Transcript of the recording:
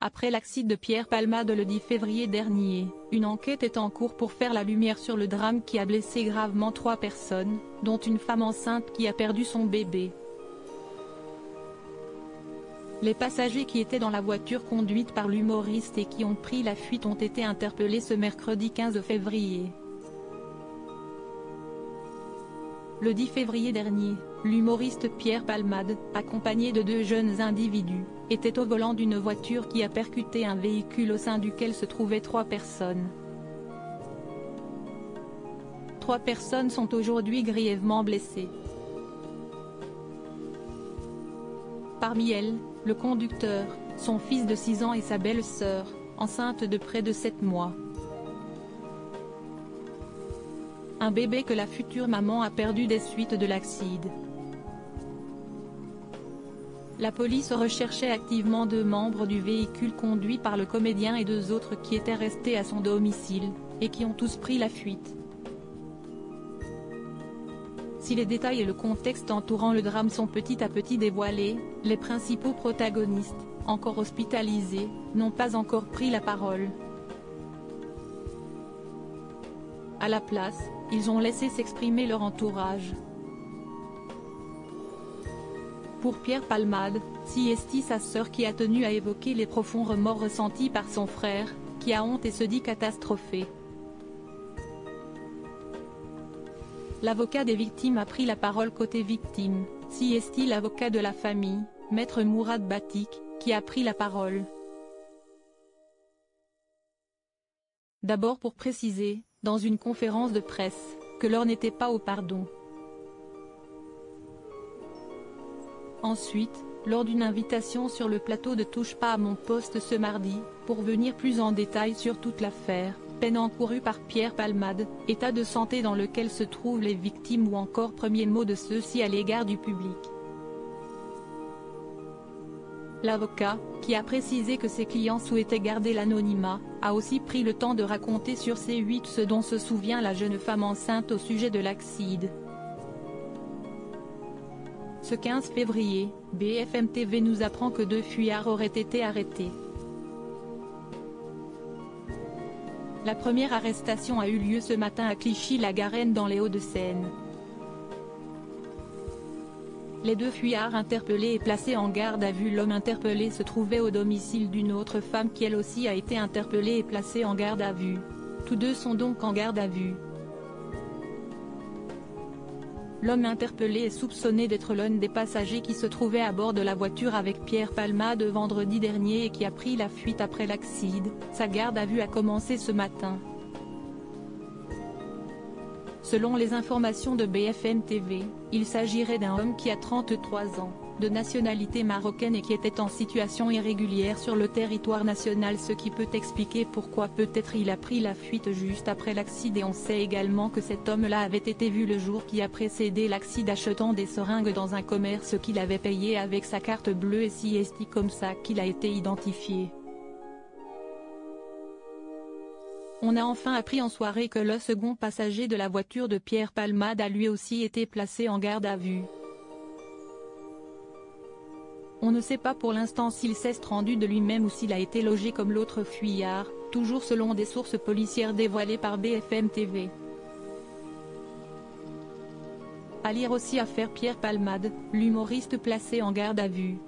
Après l'accident de Pierre Palmade le 10 février dernier, une enquête est en cours pour faire la lumière sur le drame qui a blessé gravement 3 personnes, dont une femme enceinte qui a perdu son bébé. Les passagers qui étaient dans la voiture conduite par l'humoriste et qui ont pris la fuite ont été interpellés ce mercredi 15 février. Le 10 février dernier, l'humoriste Pierre Palmade, accompagné de 2 jeunes individus, était au volant d'une voiture qui a percuté un véhicule au sein duquel se trouvaient 3 personnes. 3 personnes sont aujourd'hui grièvement blessées. Parmi elles, le conducteur, son fils de 6 ans et sa belle-sœur, enceinte de près de 7 mois. Un bébé que la future maman a perdu des suites de l'accident. La police recherchait activement 2 membres du véhicule conduit par le comédien et 2 autres qui étaient restés à son domicile, et qui ont tous pris la fuite. Si les détails et le contexte entourant le drame sont petit à petit dévoilés, les principaux protagonistes, encore hospitalisés, n'ont pas encore pris la parole. À la place, ils ont laissé s'exprimer leur entourage. Pour Pierre Palmade, c'est sa sœur qui a tenu à évoquer les profonds remords ressentis par son frère, qui a honte et se dit catastrophé. L'avocat des victimes a pris la parole côté victime, c'est l'avocat de la famille, maître Mourad Batik, qui a pris la parole. D'abord pour préciser, dans une conférence de presse, que l'heure n'était pas au pardon. Ensuite, lors d'une invitation sur le plateau de Touche pas à mon poste ce mardi, pour venir plus en détail sur toute l'affaire, peine encourue par Pierre Palmade, état de santé dans lequel se trouvent les victimes ou encore premier mot de ceux-ci à l'égard du public. L'avocat, qui a précisé que ses clients souhaitaient garder l'anonymat, a aussi pris le temps de raconter sur C8 ce dont se souvient la jeune femme enceinte au sujet de l'accident. Ce 15 février, BFM TV nous apprend que 2 fuyards auraient été arrêtés. La première arrestation a eu lieu ce matin à Clichy-la-Garenne dans les Hauts-de-Seine. Les 2 fuyards interpellés et placés en garde à vue. L'homme interpellé se trouvait au domicile d'une autre femme qui elle aussi a été interpellée et placée en garde à vue. Tous 2 sont donc en garde à vue. L'homme interpellé est soupçonné d'être l'un des passagers qui se trouvait à bord de la voiture avec Pierre Palmade vendredi dernier et qui a pris la fuite après l'accident. Sa garde à vue a commencé ce matin. Selon les informations de BFM TV, il s'agirait d'un homme qui a 33 ans, de nationalité marocaine et qui était en situation irrégulière sur le territoire national, ce qui peut expliquer pourquoi peut-être il a pris la fuite juste après l'accident. Et on sait également que cet homme-là avait été vu le jour qui a précédé l'accident achetant des seringues dans un commerce qu'il avait payé avec sa carte bleue et c'est comme ça qu'il a été identifié. On a enfin appris en soirée que le second passager de la voiture de Pierre Palmade a lui aussi été placé en garde à vue. On ne sait pas pour l'instant s'il s'est rendu de lui-même ou s'il a été logé comme l'autre fuyard, toujours selon des sources policières dévoilées par BFM TV. À lire aussi affaire Pierre Palmade, l'humoriste placé en garde à vue.